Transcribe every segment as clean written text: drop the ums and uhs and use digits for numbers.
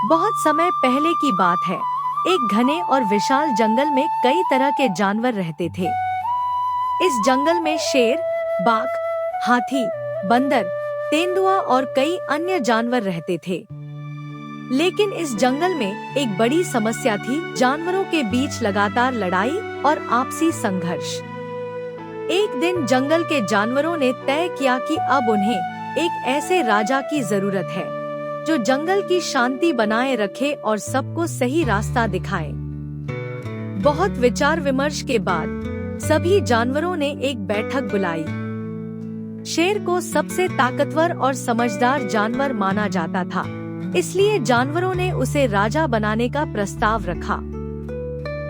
बहुत समय पहले की बात है। एक घने और विशाल जंगल में कई तरह के जानवर रहते थे। इस जंगल में शेर, बाघ, हाथी, बंदर, तेंदुआ और कई अन्य जानवर रहते थे। लेकिन इस जंगल में एक बड़ी समस्या थी, जानवरों के बीच लगातार लड़ाई और आपसी संघर्ष। एक दिन जंगल के जानवरों ने तय किया कि अब उन्हें एक ऐसे राजा की जरूरत है जो जंगल की शांति बनाए रखे और सबको सही रास्ता दिखाए। बहुत विचार विमर्श के बाद सभी जानवरों ने एक बैठक बुलाई। शेर को सबसे ताकतवर और समझदार जानवर माना जाता था, इसलिए जानवरों ने उसे राजा बनाने का प्रस्ताव रखा।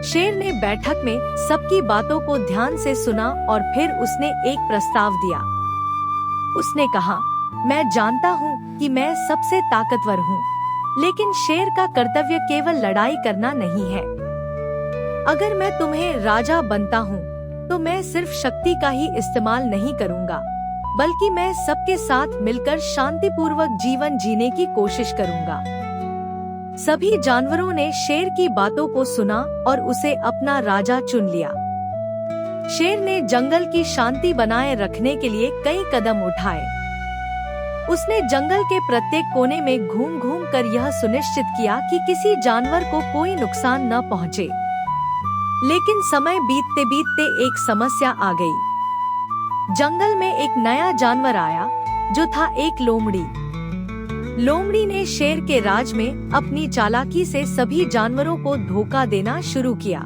शेर ने बैठक में सबकी बातों को ध्यान से सुना और फिर उसने एक प्रस्ताव दिया। उसने कहा, मैं जानता हूँ कि मैं सबसे ताकतवर हूँ, लेकिन शेर का कर्तव्य केवल लड़ाई करना नहीं है। अगर मैं तुम्हें राजा बनता हूँ, तो मैं सिर्फ शक्ति का ही इस्तेमाल नहीं करूँगा, बल्कि मैं सबके साथ मिलकर शांतिपूर्वक जीवन जीने की कोशिश करूँगा। सभी जानवरों ने शेर की बातों को सुना और उसे अपना राजा चुन लिया। शेर ने जंगल की शांति बनाए रखने के लिए कई कदम उठाए। उसने जंगल के प्रत्येक कोने में घूम घूम कर यह सुनिश्चित किया कि किसी जानवर को कोई नुकसान न पहुंचे। लेकिन समय बीतते बीतते एक समस्या आ गई। जंगल में एक नया जानवर आया, जो था एक लोमड़ी। लोमड़ी ने शेर के राज में अपनी चालाकी से सभी जानवरों को धोखा देना शुरू किया।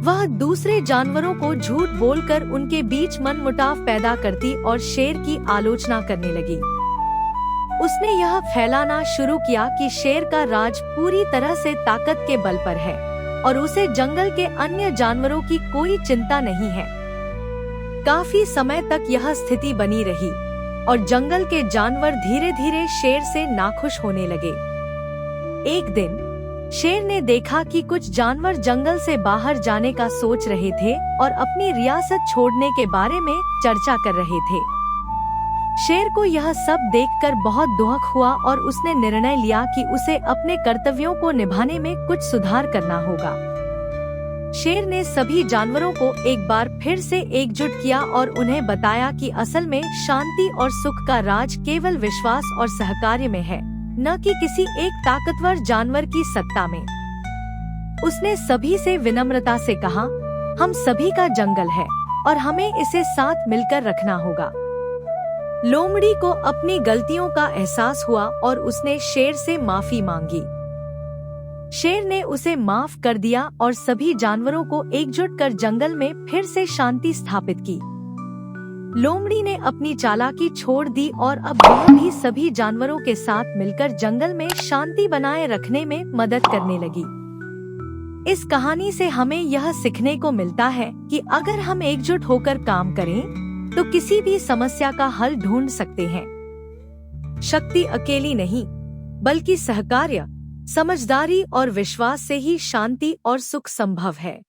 वह दूसरे जानवरों को झूठ बोलकर उनके बीच मनमुटाव पैदा करती और शेर की आलोचना करने लगी। उसने यह फैलाना शुरू किया कि शेर का राज पूरी तरह से ताकत के बल पर है और उसे जंगल के अन्य जानवरों की कोई चिंता नहीं है। काफी समय तक यह स्थिति बनी रही और जंगल के जानवर धीरे धीरे शेर से नाखुश होने लगे। एक दिन शेर ने देखा कि कुछ जानवर जंगल से बाहर जाने का सोच रहे थे और अपनी रियासत छोड़ने के बारे में चर्चा कर रहे थे। शेर को यह सब देखकर बहुत दुख हुआ और उसने निर्णय लिया कि उसे अपने कर्तव्यों को निभाने में कुछ सुधार करना होगा। शेर ने सभी जानवरों को एक बार फिर से एकजुट किया और उन्हें बताया कि असल में शांति और सुख का राज केवल विश्वास और सहकार्य में है, न कि किसी एक ताकतवर जानवर की सत्ता में। उसने सभी से विनम्रता से कहा, हम सभी का जंगल है और हमें इसे साथ मिलकर रखना होगा। लोमड़ी को अपनी गलतियों का एहसास हुआ और उसने शेर से माफी मांगी। शेर ने उसे माफ कर दिया और सभी जानवरों को एकजुट कर जंगल में फिर से शांति स्थापित की। लोमड़ी ने अपनी चालाकी छोड़ दी और अब वह भी सभी जानवरों के साथ मिलकर जंगल में शांति बनाए रखने में मदद करने लगी। इस कहानी से हमें यह सीखने को मिलता है कि अगर हम एकजुट होकर काम करें, तो किसी भी समस्या का हल ढूंढ सकते हैं। शक्ति अकेली नहीं, बल्कि सहकार्य, समझदारी और विश्वास से ही शांति और सुख संभव है।